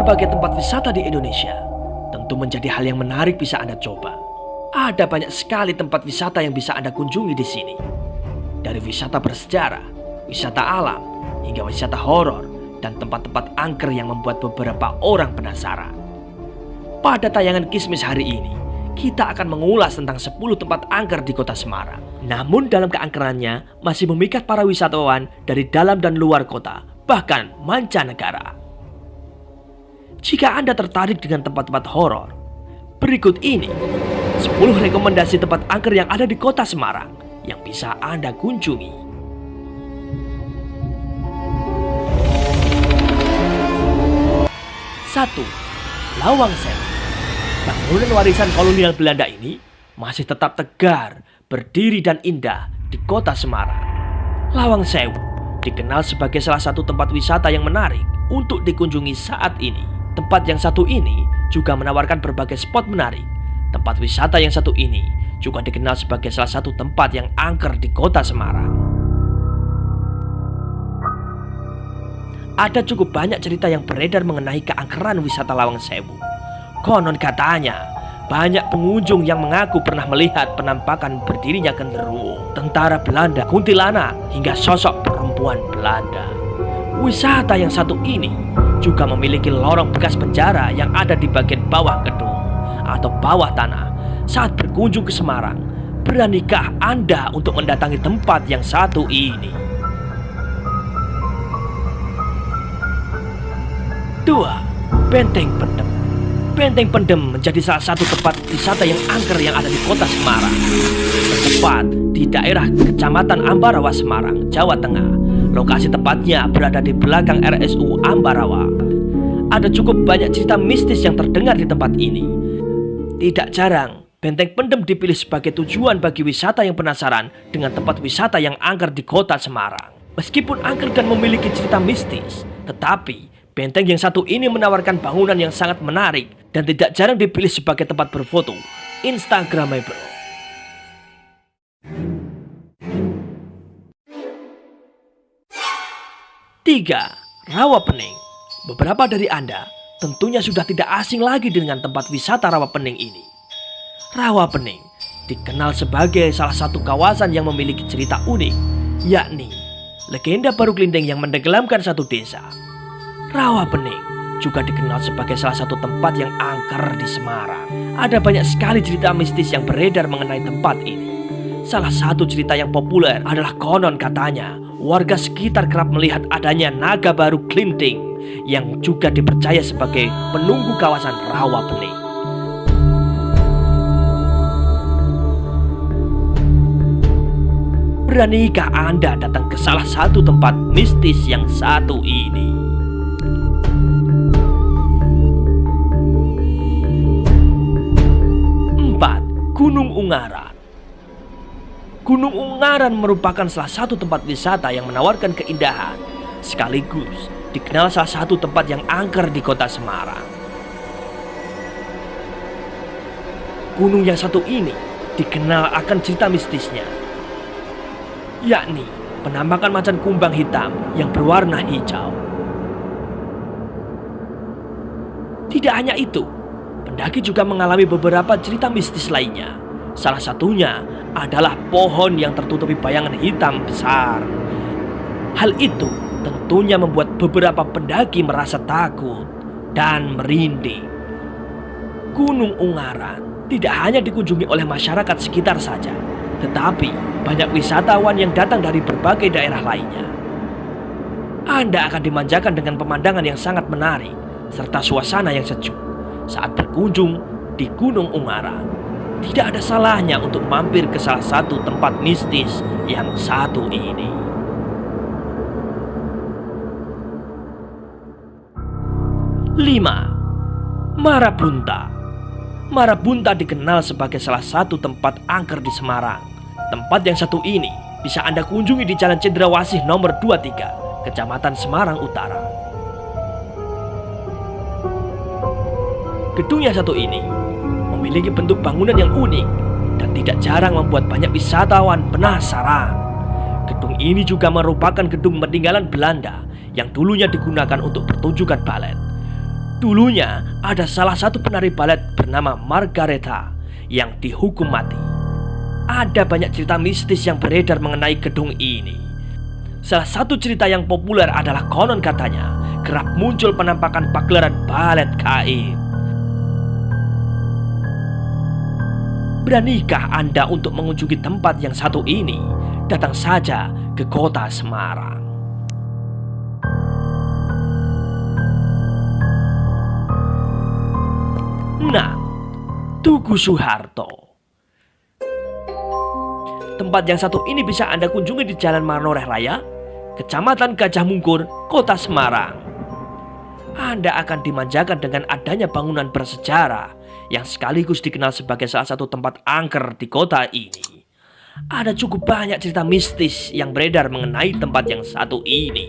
berbagai tempat wisata di Indonesia tentu menjadi hal yang menarik bisa Anda coba. Ada banyak sekali tempat wisata yang bisa Anda kunjungi di sini. Dari wisata bersejarah, wisata alam, hingga wisata horor dan tempat-tempat angker yang membuat beberapa orang penasaran. Pada tayangan Kismis hari ini, kita akan mengulas tentang 10 tempat angker di kota Semarang. Namun dalam keangkerannya masih memikat para wisatawan dari dalam dan luar kota, bahkan mancanegara. Jika Anda tertarik dengan tempat-tempat horor, berikut ini 10 rekomendasi tempat angker yang ada di kota Semarang yang bisa Anda kunjungi. 1. Lawang Sewu. Bangunan warisan kolonial Belanda ini masih tetap tegar, berdiri dan indah di kota Semarang. Lawang Sewu dikenal sebagai salah satu tempat wisata yang menarik untuk dikunjungi saat ini. Tempat yang satu ini juga menawarkan berbagai spot menarik. Tempat wisata yang satu ini juga dikenal sebagai salah satu tempat yang angker di kota Semarang. Ada cukup banyak cerita yang beredar mengenai keangkeran wisata Lawang Sewu. Konon katanya, banyak pengunjung yang mengaku pernah melihat penampakan berdirinya genderuwo, tentara Belanda, kuntilanak, hingga sosok perempuan Belanda. Wisata yang satu ini juga memiliki lorong bekas penjara yang ada di bagian bawah gedung atau bawah tanah. Saat berkunjung ke Semarang, beranikah Anda untuk mendatangi tempat yang satu ini? 2. Benteng Pendem. Benteng Pendem menjadi salah satu tempat wisata yang angker yang ada di kota Semarang. Tepat di daerah Kecamatan Ambarawa, Semarang, Jawa Tengah. Lokasi tempatnya berada di belakang RSU Ambarawa. Ada cukup banyak cerita mistis yang terdengar di tempat ini. Tidak jarang, Benteng Pendem dipilih sebagai tujuan bagi wisata yang penasaran dengan tempat wisata yang angker di kota Semarang. Meskipun angker dan memiliki cerita mistis, tetapi benteng yang satu ini menawarkan bangunan yang sangat menarik dan tidak jarang dipilih sebagai tempat berfoto Instagramable. 3. Rawapening. Beberapa dari Anda tentunya sudah tidak asing lagi dengan tempat wisata Rawapening ini. Rawapening dikenal sebagai salah satu kawasan yang memiliki cerita unik, yakni legenda Baru Glinding yang menenggelamkan satu desa. Rawapening juga dikenal sebagai salah satu tempat yang angker di Semarang. Ada banyak sekali cerita mistis yang beredar mengenai tempat ini. Salah satu cerita yang populer adalah konon katanya warga sekitar kerap melihat adanya naga baru Glinding yang juga dipercaya sebagai penunggu kawasan Rawapening. Beranikah Anda datang ke salah satu tempat mistis yang satu ini? 4. Gunung Ungaran. Gunung Ungaran merupakan salah satu tempat wisata yang menawarkan keindahan, sekaligus dikenal salah satu tempat yang angker di kota Semarang. Gunung yang satu ini dikenal akan cerita mistisnya, yakni penampakan macan kumbang hitam yang berwarna hijau. Tidak hanya itu, pendaki juga mengalami beberapa cerita mistis lainnya. Salah satunya adalah pohon yang tertutupi bayangan hitam besar. Hal itu tentunya membuat beberapa pendaki merasa takut dan merinding. Gunung Ungaran tidak hanya dikunjungi oleh masyarakat sekitar saja, tetapi banyak wisatawan yang datang dari berbagai daerah lainnya. Anda akan dimanjakan dengan pemandangan yang sangat menarik serta suasana yang sejuk saat berkunjung di Gunung Ungaran. Tidak ada salahnya untuk mampir ke salah satu tempat mistis yang satu ini. 5. Marabunta. Marabunta dikenal sebagai salah satu tempat angker di Semarang. Tempat yang satu ini bisa Anda kunjungi di Jalan Cendrawasih nomor 23, Kecamatan Semarang Utara. Gedung yang satu ini memiliki bentuk bangunan yang unik dan tidak jarang membuat banyak wisatawan penasaran. Gedung ini juga merupakan gedung peninggalan Belanda yang dulunya digunakan untuk pertunjukan balet. Dulunya ada salah satu penari balet bernama Margareta yang dihukum mati. Ada banyak cerita mistis yang beredar mengenai gedung ini. Salah satu cerita yang populer adalah konon katanya kerap muncul penampakan pagelaran balet gaib. Beranikah Anda untuk mengunjungi tempat yang satu ini? Datang saja ke kota Semarang. Nah, Tugu Soeharto. Tempat yang satu ini bisa Anda kunjungi di Jalan Manoreh Raya, Kecamatan Gajah Mungkur, Kota Semarang. Anda akan dimanjakan dengan adanya bangunan bersejarah yang sekaligus dikenal sebagai salah satu tempat angker di kota ini. Ada cukup banyak cerita mistis yang beredar mengenai tempat yang satu ini.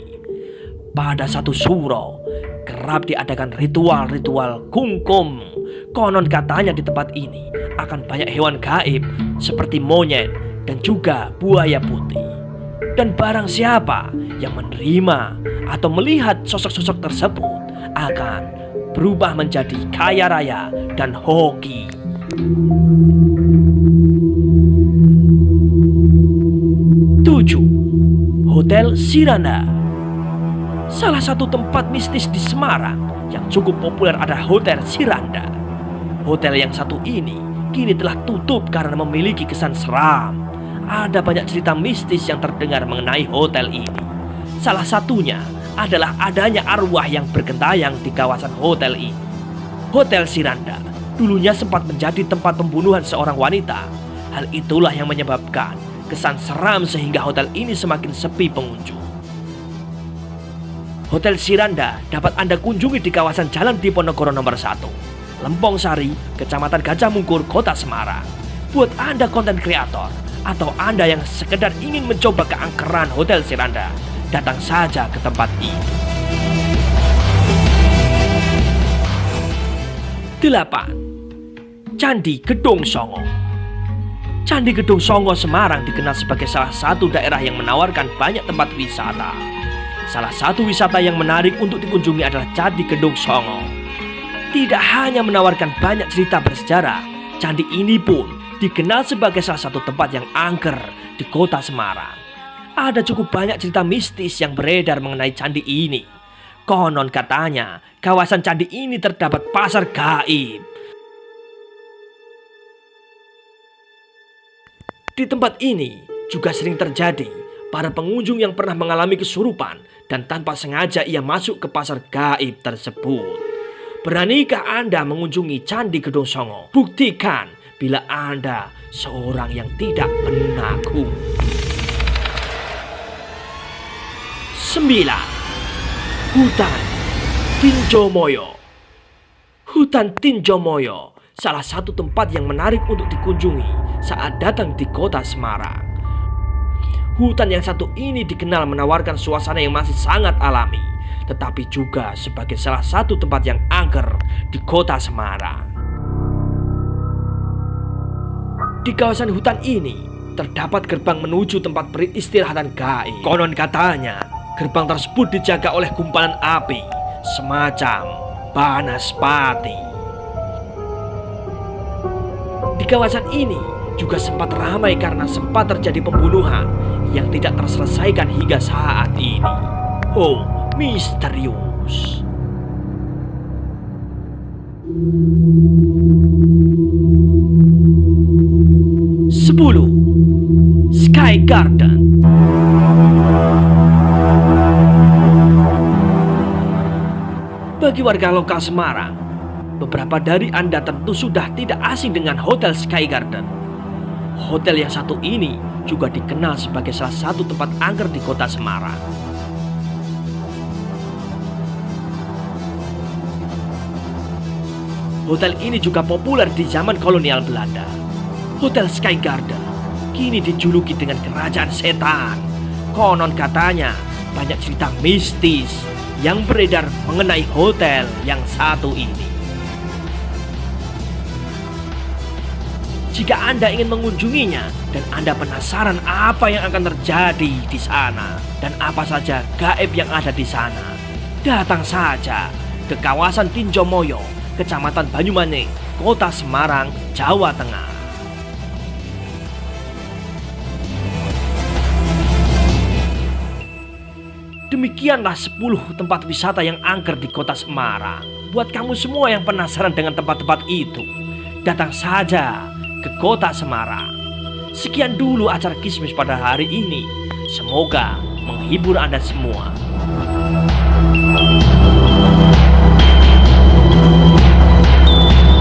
Pada satu suro, kerap diadakan ritual-ritual kungkum. Konon katanya di tempat ini akan banyak hewan gaib seperti monyet dan juga buaya putih. Dan barang siapa yang menerima atau melihat sosok-sosok tersebut akan berubah menjadi kaya raya dan hoki. Tujuh, Hotel Siranda. Salah satu tempat mistis di Semarang yang cukup populer adalah Hotel Siranda. Hotel yang satu ini kini telah tutup karena memiliki kesan seram. Ada banyak cerita mistis yang terdengar mengenai hotel ini. Salah satunya adalah adanya arwah yang bergentayangan di kawasan hotel ini. Hotel Siranda dulunya sempat menjadi tempat pembunuhan seorang wanita. Hal itulah yang menyebabkan kesan seram sehingga hotel ini semakin sepi pengunjung. Hotel Siranda dapat Anda kunjungi di kawasan Jalan Diponegoro nomor 1, Lempong Sari, Kecamatan Gajah Mungkur, Kota Semarang. Buat Anda konten kreator atau Anda yang sekedar ingin mencoba keangkeran Hotel Siranda, datang saja ke tempat ini. 8. Candi Gedong Songo. Candi Gedong Songo Semarang dikenal sebagai salah satu daerah yang menawarkan banyak tempat wisata. Salah satu wisata yang menarik untuk dikunjungi adalah Candi Gedong Songo. Tidak hanya menawarkan banyak cerita bersejarah, candi ini pun dikenal sebagai salah satu tempat yang angker di kota Semarang. Ada cukup banyak cerita mistis yang beredar mengenai candi ini. Konon katanya, kawasan candi ini terdapat pasar gaib. Di tempat ini juga sering terjadi para pengunjung yang pernah mengalami kesurupan dan tanpa sengaja ia masuk ke pasar gaib tersebut. Beranikah Anda mengunjungi Candi Gedong Songo? Buktikan bila Anda seorang yang tidak penakut. 9. Hutan Tinjomoyo. Hutan Tinjomoyo salah satu tempat yang menarik untuk dikunjungi saat datang di kota Semarang. Hutan yang satu ini dikenal menawarkan suasana yang masih sangat alami, tetapi juga sebagai salah satu tempat yang angker di kota Semarang. Di kawasan hutan ini terdapat gerbang menuju tempat peristirahatan gaib. Konon katanya, gerbang tersebut dijaga oleh gumpalan api semacam Banaspati. Di kawasan ini juga sempat ramai karena sempat terjadi pembunuhan yang tidak terselesaikan hingga saat ini. Oh, misterius. 10. Sky Garden. Bagi warga lokal Semarang, beberapa dari Anda tentu sudah tidak asing dengan Hotel Sky Garden. Hotel yang satu ini juga dikenal sebagai salah satu tempat angker di kota Semarang. Hotel ini juga populer di zaman kolonial Belanda. Hotel Sky Garden kini dijuluki dengan kerajaan setan. Konon katanya banyak cerita mistis yang beredar mengenai hotel yang satu ini. Jika Anda ingin mengunjunginya dan Anda penasaran apa yang akan terjadi di sana dan apa saja gaib yang ada di sana, datang saja ke kawasan Tinjomoyo, Kecamatan Banyumanik, Kota Semarang, Jawa Tengah. Demikianlah 10 tempat wisata yang angker di Kota Semarang. Buat kamu semua yang penasaran dengan tempat-tempat itu, datang saja ke Kota Semarang. Sekian dulu acara Kismis pada hari ini. Semoga menghibur Anda semua.